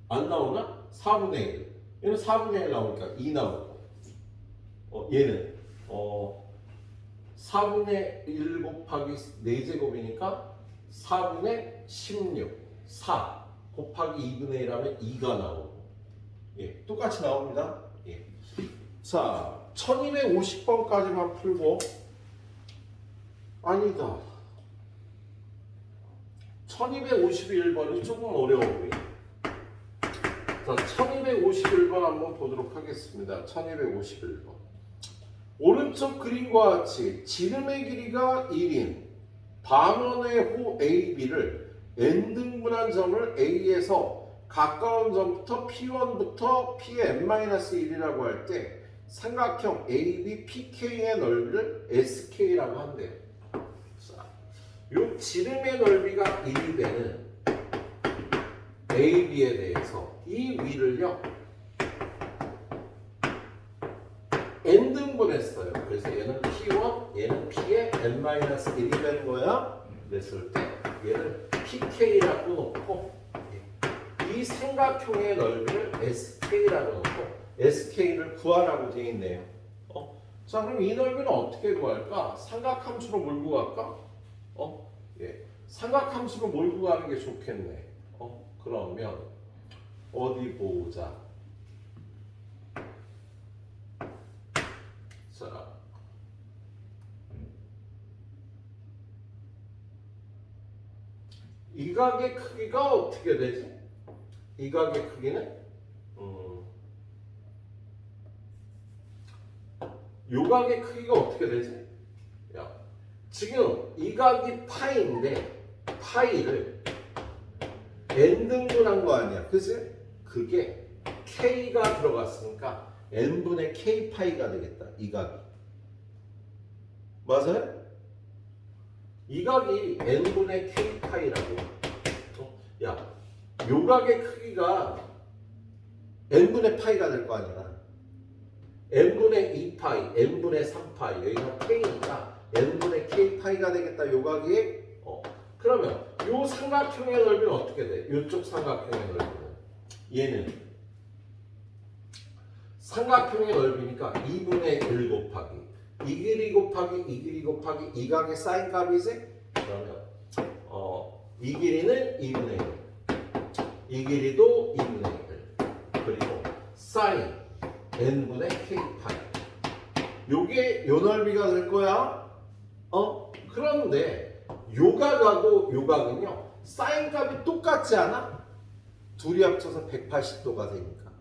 안 나오나? 4분의 1. 얘는 4분의 1 나오니까 2 나오고. 얘는 4분의 1 곱하기 4제곱이니까 4분의 16, 4 곱하기 2분의 1 하면 2가 나오고. 예, 똑같이 나옵니다. 예. 자, 1250번까지만 풀고. 아니다. 1251번이 조금 어려워 보이네. 자, 1251번 한번 보도록 하겠습니다. 1251번. 오른쪽 그림과 같이 지름의 길이가 1인 반원의 호 AB를 n등분한 점을 A에서 가까운 점부터 P1부터 Pn-1이라고 할 때 삼각형 AB PK의 넓이를 SK라고 한대요. 자, 요 지름의 넓이가 1이 되는 AB에 대해서 이 위를요 n등분했어요. 그래서 얘는 P1, 얘는 P의 n-1이 되는 거야. 그랬을 때 얘를 PK라고 놓고 이 삼각형의 넓이를 SK라고 놓고 SK를 구하라고 되어 있네요. 자, 그럼 이 넓이는 어떻게 구할까? 삼각함수로 몰고 갈까? 예, 삼각함수로 몰고 가는 게 좋겠네. 그러면 어디 보자. 자, 이 각의 크기가 어떻게 되지? 이 각의 크기는 요 각의 크기가 어떻게 되지? 야, 지금 이 각이 파이인데 파이를 n등분한 거 아니야, 그치? 그게 k가 들어갔으니까 n분의 k 파이가 되겠다. 이 각이 맞아요? 이 각이 n분의 k 파이라고. 야, 요 각의 크기가 n분의 파이가 될 거 아니야. n분의 2파이, n분의 3파이, 여기가 k니까 n분의 k파이가 되겠다. 요 각이. 그러면 요 삼각형의 넓이는 어떻게 돼? 요쪽 삼각형의 넓이는 얘는 삼각형의 넓이니까 2분의 1 곱하기 이 길이 곱하기 이 길이 곱하기 이 각의 사인 값이지? 그러면 이 길이는 2분의 1, 이 길이도 2분의 1, 그리고 사인 n분의 k파이. 요게 요 넓이가 될 거야. 그런데 요 각하고 요 각은요 사인 값이 똑같지 않아? 둘이 합쳐서 180도가 되니까.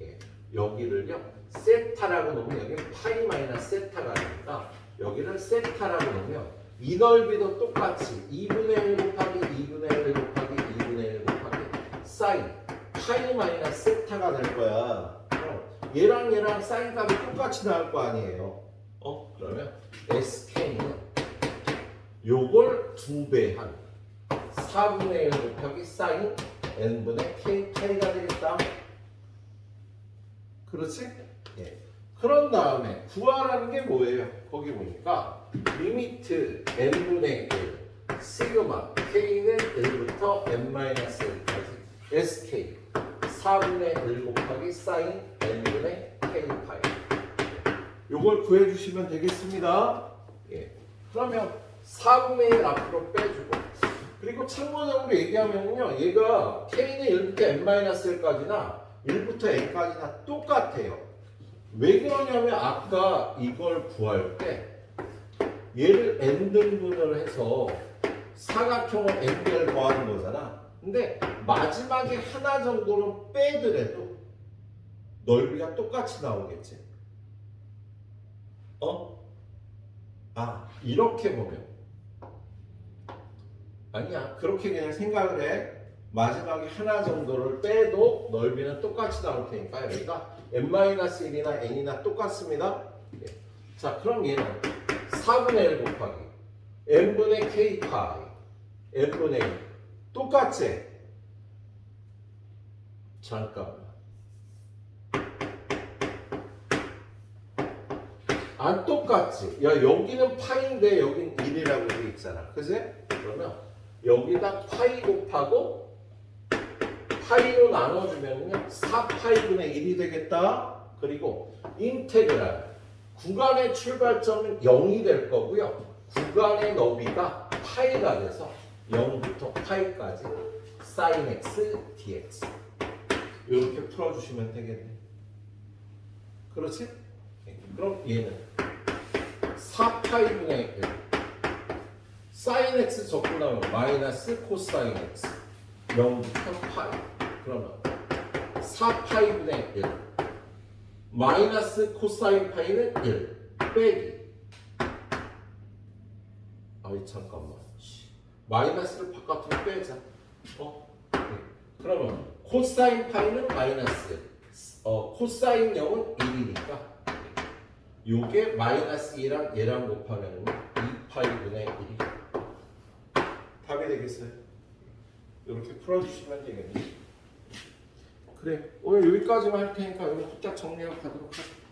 예. 여기를요 세타라고 놓으면 여기 파이 마이너스 세타가 되니까 여기를 세타라고 놓으면 이 넓이도 똑같이 2분의 1 곱하기 2분의 1 곱하기 2분의 1 곱하기 사인 파이 마이너스 세타가 될 거야. 얘랑 사인 값이 똑같이 나올 거 아니에요. 그러면 SK는 요걸 2배한 4분의 1 곱하기 사인 n분의 k 파이가 되겠다. 그렇지? 예. 그런 다음에 구하라는 게 뭐예요? 거기 보니까 리미트 n분의 1 시그마 k는 1부터 n-1까지 sk 4분의 1 곱하기 사인 n분의 k 파이. 요걸 구해주시면 되겠습니다. 예. 그러면 4분의 1 앞으로 빼주고, 그리고 참고적으로 얘기하면요 얘가 k는 1부터 n-1까지나 1부터 n까지나 똑같아요. 왜 그러냐면 아까 이걸 구할 때 얘를 n등분을 해서 사각형을 n개를 더하는 거잖아. 근데 마지막에 하나 정도는 빼더라도 넓이가 똑같이 나오겠지. 이렇게 보면 아니야, 그렇게 그냥 생각을 해. 마지막에 하나 정도를 빼도 넓이는 똑같이 나올 테니까 여기가 n-1이나 n이나 똑같습니다. 예. 자, 그럼 얘는 4분의 1 곱하기 n분의 k 파이 n분의 1 똑같지? 잠깐만, 안 똑같지? 야, 여기는 파이인데 여긴 1이라고 돼 있잖아, 그치? 그러면 여기다 파이 곱하고 파이로 나눠주면요 4파이분의 1이 되겠다. 그리고 인테그랄 구간의 출발점은 0이 될 거고요, 구간의 너비가 파이가 돼서 0부터 파이까지 sin x dx 이렇게 풀어주시면 되겠네. 그렇지? 그럼 얘는 4파이분의 1 sin x 적고 나면 마이너스 코사인 x 0부터 파이. 그러면 4파이분의 1 마이너스 코사인 파이는 1 빼기, 잠깐만, 마이너스를 바깥으로 빼자. 그러면 코사인 파이는 마이너스, 코사인 0은 1이니까 요게 마이너스 2랑 얘랑 곱하면 파이분의 1이 답이 되겠어요. 이렇게 풀어주시면 되겠네. 그래, 오늘 여기까지만 할 테니까 여기 후딱 정리하고 가도록 하자.